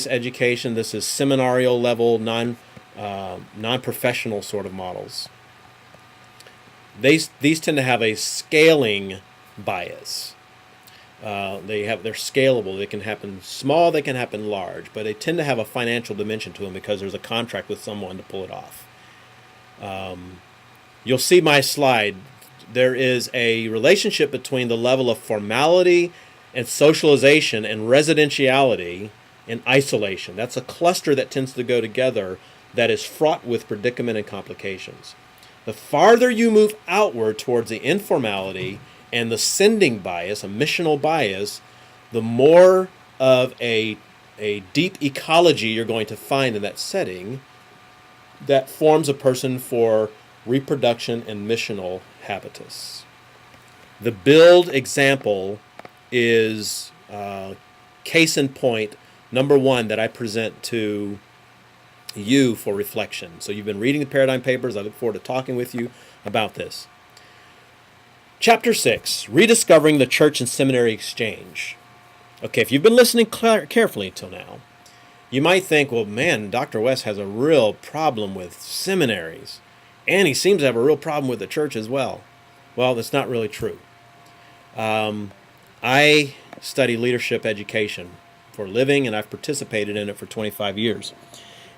education. This is seminarial level, non-professional sort of models. These tend to have a scaling bias. They're scalable. They can happen small, they can happen large, but they tend to have a financial dimension to them because there's a contract with someone to pull it off. You'll see my slide. There is a relationship between the level of formality and socialization and residentiality and isolation. That's a cluster that tends to go together that is fraught with predicament and complications. The farther you move outward towards the informality and the sending bias, a missional bias, the more of a deep ecology you're going to find in that setting that forms a person for reproduction and missional habitus. The build example is case in point number one that I present to you for reflection. So you've been reading the Paradigm Papers. I look forward to talking with you about this. Chapter 6, Rediscovering the Church and Seminary Exchange. Okay, if you've been listening carefully until now, you might think, well, man, Dr. West has a real problem with seminaries, and he seems to have a real problem with the church as well. Well, that's not really true. I study leadership education for a living, and I've participated in it for 25 years.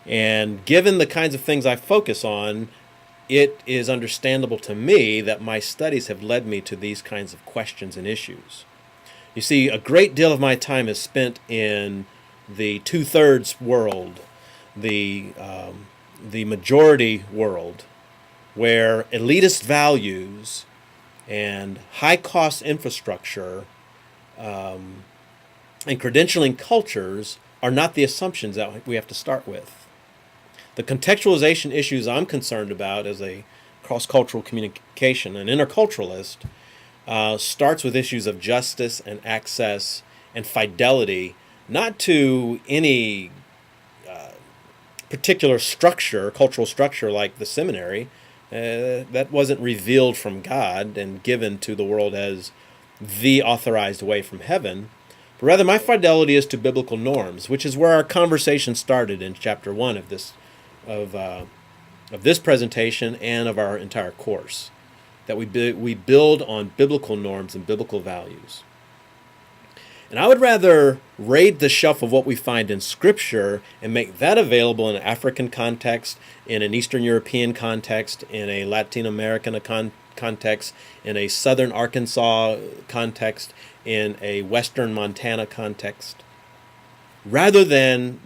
And given the kinds of things I focus on, it is understandable to me that my studies have led me to these kinds of questions and issues. You see, a great deal of my time is spent in the two-thirds world, the majority world, where elitist values and high-cost infrastructure and credentialing cultures are not the assumptions that we have to start with. The contextualization issues I'm concerned about as a cross-cultural communication, an interculturalist, starts with issues of justice and access and fidelity, not to any particular structure, cultural structure like the seminary. That wasn't revealed from God and given to the world as the authorized way from heaven. But rather, my fidelity is to biblical norms, which is where our conversation started in chapter 1 of this presentation and of our entire course, that we build on biblical norms and biblical values. And I would rather raid the shelf of what we find in Scripture and make that available in an African context, in an Eastern European context, in a Latin American context, in a Southern Arkansas context, in a Western Montana context, rather than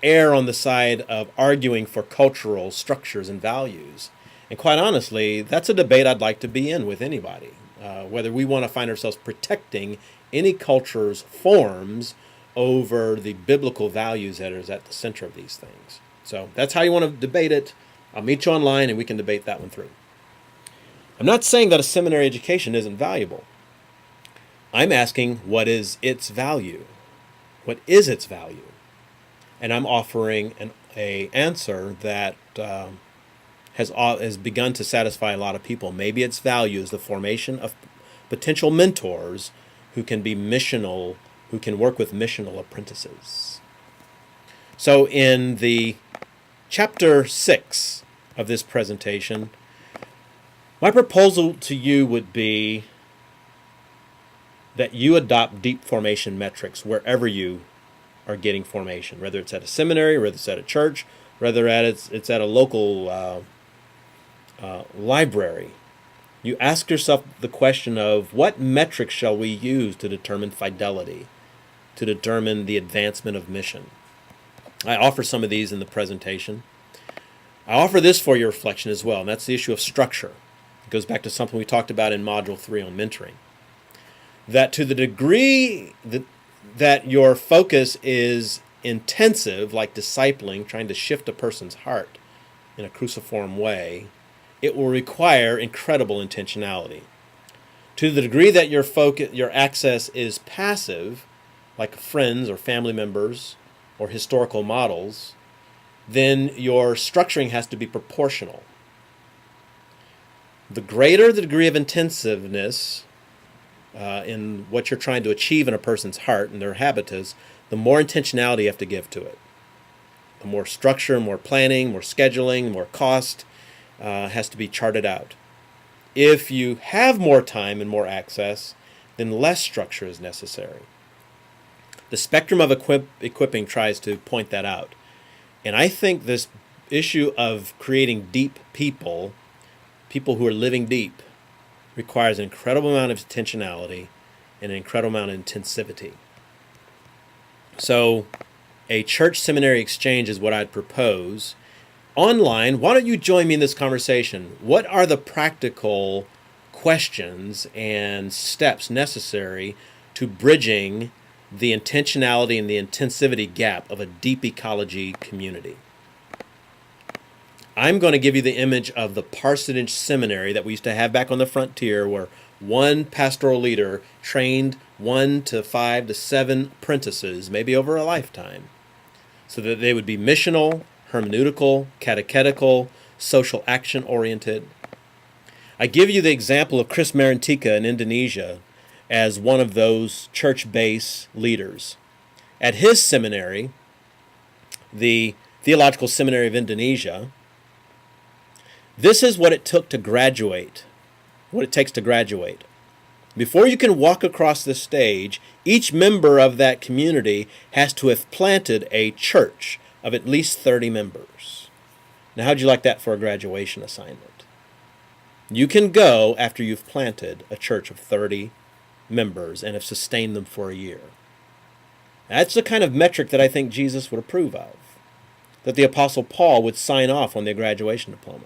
err on the side of arguing for cultural structures and values. And quite honestly, that's a debate I'd like to be in with anybody, whether we want to find ourselves protecting any culture's forms over the biblical values that are at the center of these things. So that's how you want to debate it. I'll meet you online and we can debate that one through. I'm not saying that a seminary education isn't valuable. I'm asking, what is its value? What is its value? And I'm offering an answer that has begun to satisfy a lot of people. Maybe its value is the formation of potential mentors who can be missional, who can work with missional apprentices. So in the chapter 6 of this presentation, my proposal to you would be that you adopt deep formation metrics wherever you are getting formation, whether it's at a seminary, whether it's at a church, whether it's at a local library. You ask yourself the question of, what metrics shall we use to determine fidelity, to determine the advancement of mission? I offer some of these in the presentation. I offer this for your reflection as well, and that's the issue of structure. It goes back to something we talked about in Module 3 on mentoring. That to the degree that your focus is intensive, like discipling, trying to shift a person's heart in a cruciform way, it will require incredible intentionality. To the degree that your access is passive, like friends or family members or historical models, then your structuring has to be proportional. The greater the degree of intensiveness in what you're trying to achieve in a person's heart and their habitus, the more intentionality you have to give to it. The more structure, more planning, more scheduling, more cost has to be charted out. If you have more time and more access, then less structure is necessary. The spectrum of equipping tries to point that out. And I think this issue of creating deep people who are living deep, requires an incredible amount of intentionality and an incredible amount of intensivity. So a church seminary exchange is what I'd propose. Online, why don't you join me in this conversation? What are the practical questions and steps necessary to bridging the intentionality and the intensivity gap of a deep ecology community? I'm going to give you the image of the parsonage seminary that we used to have back on the frontier, where one pastoral leader trained 1 to 5 to 7 apprentices, maybe over a lifetime, so that they would be missional, hermeneutical, catechetical, social action oriented. I give you the example of Chris Marantika in Indonesia as one of those church-based leaders. At his seminary, the Theological Seminary of Indonesia, this is what it took to graduate, what it takes to graduate. Before you can walk across the stage, each member of that community has to have planted a church of at least 30 members. Now, how'd you like that for a graduation assignment? You can go after you've planted a church of 30 members and have sustained them for a year. That's the kind of metric that I think Jesus would approve of, that the Apostle Paul would sign off on their graduation diploma.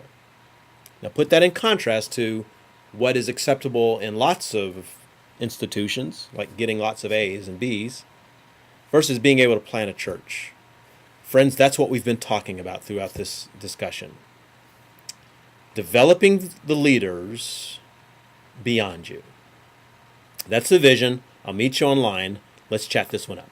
Now put that in contrast to what is acceptable in lots of institutions, like getting lots of A's and B's, versus being able to plant a church. Friends, that's what we've been talking about throughout this discussion. Developing the leaders beyond you. That's the vision. I'll meet you online. Let's chat this one up.